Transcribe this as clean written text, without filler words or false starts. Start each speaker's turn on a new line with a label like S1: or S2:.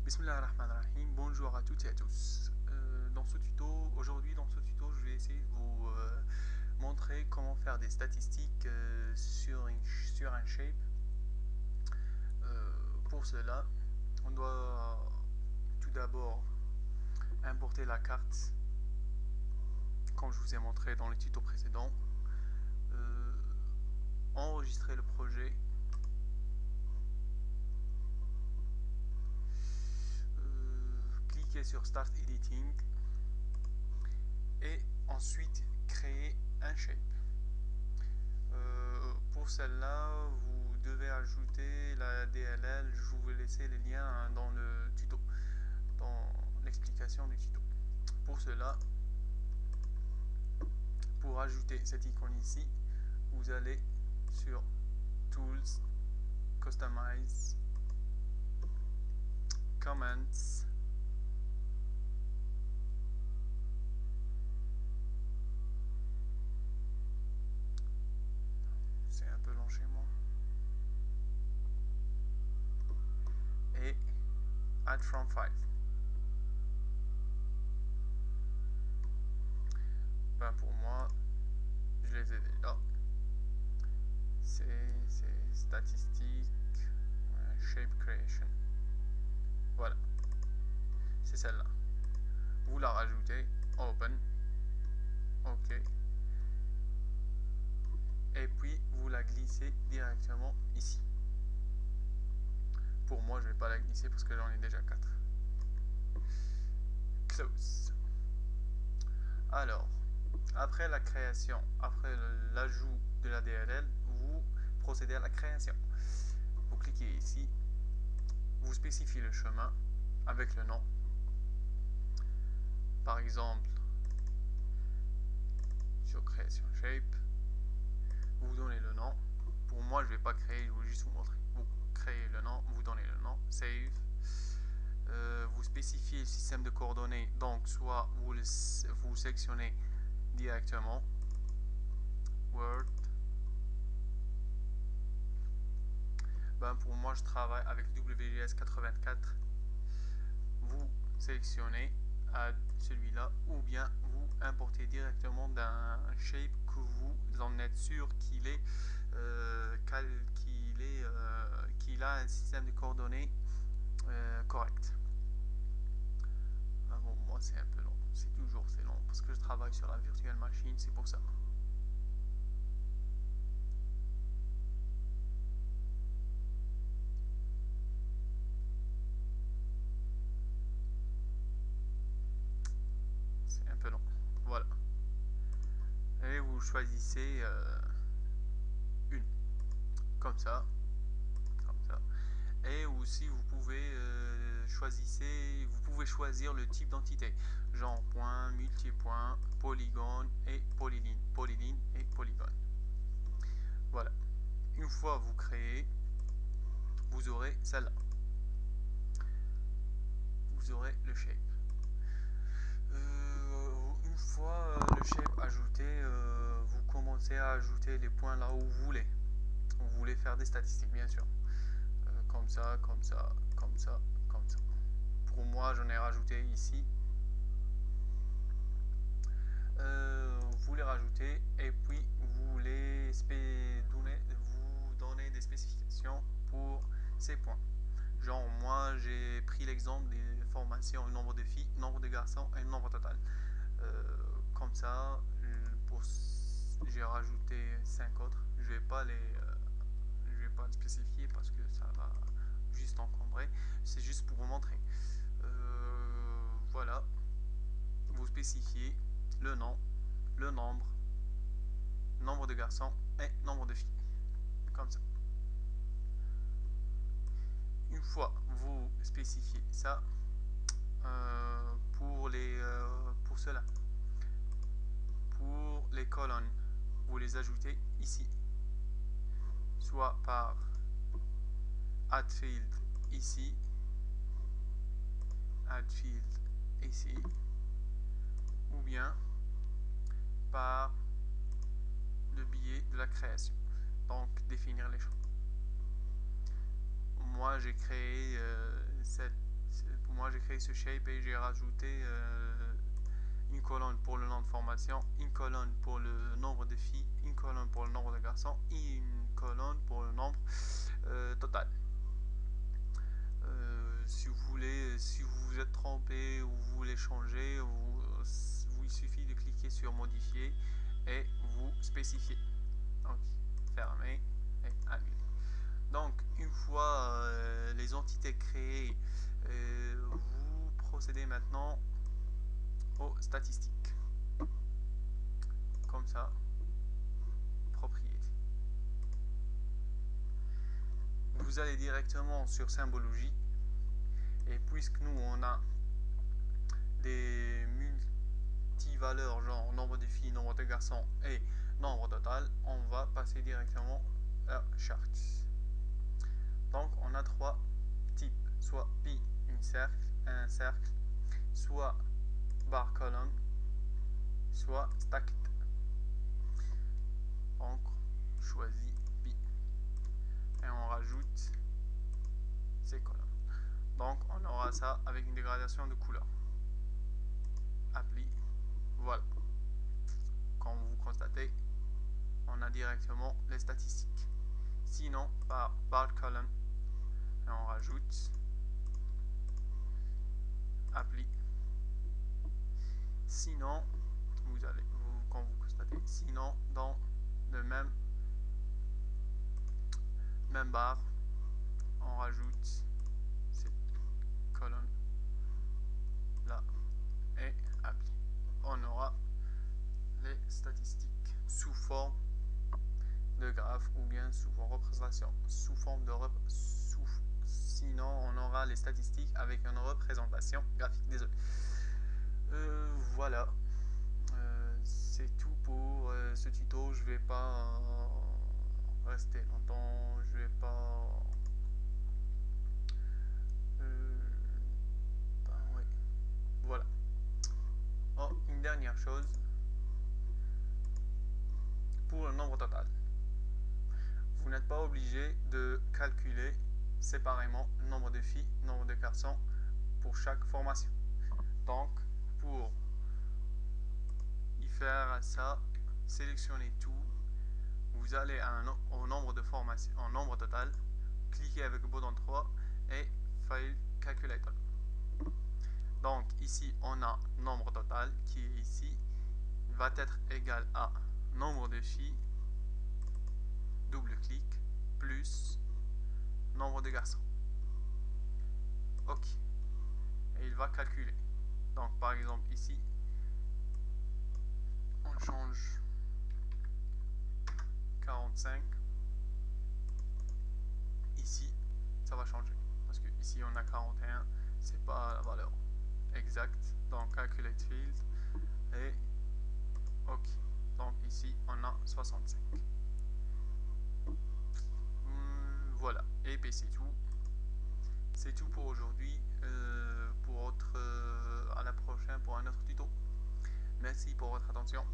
S1: Bismillahirrahmanirrahim, bonjour à toutes et à tous. Aujourd'hui dans ce tuto, je vais essayer de vous montrer comment faire des statistiques sur un shape. Pour cela, on doit tout d'abord importer la carte, comme je vous ai montré dans le tuto précédent, enregistrer le projet, cliquer sur Start Editing et ensuite créer un shape. Pour celle-là, vous devez ajouter la DLL. Je vous vais laisser les liens dans le tuto, dans l'explication du tuto. Pour cela, pour ajouter cette icône ici, vous allez sur Tools, Customize, Comments, c'est un peu long chez moi, et Add from File. Ben pour moi, je les ai déjà. C'est statistique, shape creation. Voilà, c'est celle-là. Vous la rajoutez, open, ok, et puis vous la glissez directement ici. Pour moi, je vais pas la glisser parce que j'en ai déjà 4. Close. Alors, après la création, après l'ajout de la DLL, vous procédez à la création. Vous cliquez ici, vous spécifiez le chemin avec le nom. Par exemple, sur création shape, vous donnez le nom. Pour moi, je vais pas créer, je vais juste vous montrer. Vous créez le nom, vous donnez le nom, save. Vous spécifiez le système de coordonnées, donc soit vous sélectionnez directement Word. Ben pour moi, je travaille avec WGS 84. Vous sélectionnez Add celui-là, ou bien vous importez directement d'un shape que vous en êtes sûr qu'il a un système de coordonnées correct. Ah bon, moi c'est un peu long, c'est long parce que je travaille sur la virtual machine, c'est pour ça. C'est un peu long. Voilà. Et vous choisissez une, comme ça, et aussi vous pouvez choisir le type d'entité, genre point, multipoint, polygone et polyline et polygone. Voilà. Une fois vous créez, vous aurez celle-là. Vous aurez le shape. Une fois le shape ajouté, vous commencez à ajouter les points là où vous voulez. Vous voulez faire des statistiques, bien sûr. Comme ça, comme ça, comme ça, comme ça. Pour moi, j'en ai rajouté ici. Vous les rajoutez et puis vous donnez des spécifications pour ces points. Genre, moi, j'ai pris l'exemple des formations, nombre de filles, nombre de garçons et le nombre total. Comme ça, j'ai rajouté 5 autres. Je vais pas les spécifier parce que ça va juste encombrer. C'est juste pour vous montrer. Voilà, vous spécifiez le nom, le nombre de garçons et nombre de filles. Comme ça. Une fois vous spécifiez ça, pour cela, pour les colonnes, vous les ajoutez ici, soit par add field ici, add field ici, ou bien par le biais de la création, donc définir les champs. Moi j'ai créé créé ce shape et j'ai rajouté une colonne pour le nom de formation, une colonne pour le nombre de filles, une colonne pour le nombre de garçons et une colonne pour le nombre total. Si vous voulez, si vous vous êtes trompé ou vous voulez changer, il suffit de cliquer sur modifier et vous spécifier. Donc fermez et annuler. Donc une fois les entités créées, vous procédez maintenant aux statistiques. Comme ça, propriété. Vous allez directement sur symbologie et puisque nous on a des multivaleurs genre nombre de filles, nombre de garçons et nombre total, on va passer directement à charts. Donc on a trois types, soit pi, un cercle, soit bar column, soit stacked. Donc choisit pi et on rajoute ces colonnes. Donc on aura ça avec une dégradation de couleur. Appli, voilà. Comme vous constatez, on a directement les statistiques. Sinon, par bar column, et on rajoute appli. Sinon, quand vous constatez, sinon dans le même barre, on rajoute cette colonne là et appli. On aura les statistiques sous forme de graphe ou bien sous représentation, sous forme de sinon on aura les statistiques avec une représentation graphique. Désolé. Voilà. C'est tout pour ce tuto. Je vais pas rester longtemps. Je vais pas. Ouais. Voilà. Oh, une dernière chose. Pour le nombre total. Vous n'êtes pas obligé de calculer séparément le nombre de filles, le nombre de garçons pour chaque formation. Donc, pour y faire ça, sélectionnez tout. Vous allez au nombre de formations, en nombre total, cliquez avec le bouton 3 et File Calculator. Donc ici on a nombre total qui est ici, va être égal à nombre de filles, double-clic, plus nombre de garçons. Ok. Et il va calculer. Donc par exemple ici, on change 45. Ici, ça va changer. Parce que ici on a 41, c'est pas la valeur exacte. Donc calculate field et ok. Donc ici on a 65. Voilà. Et puis c'est tout. C'est tout pour aujourd'hui. À la prochaine pour un autre tuto. Merci pour votre attention.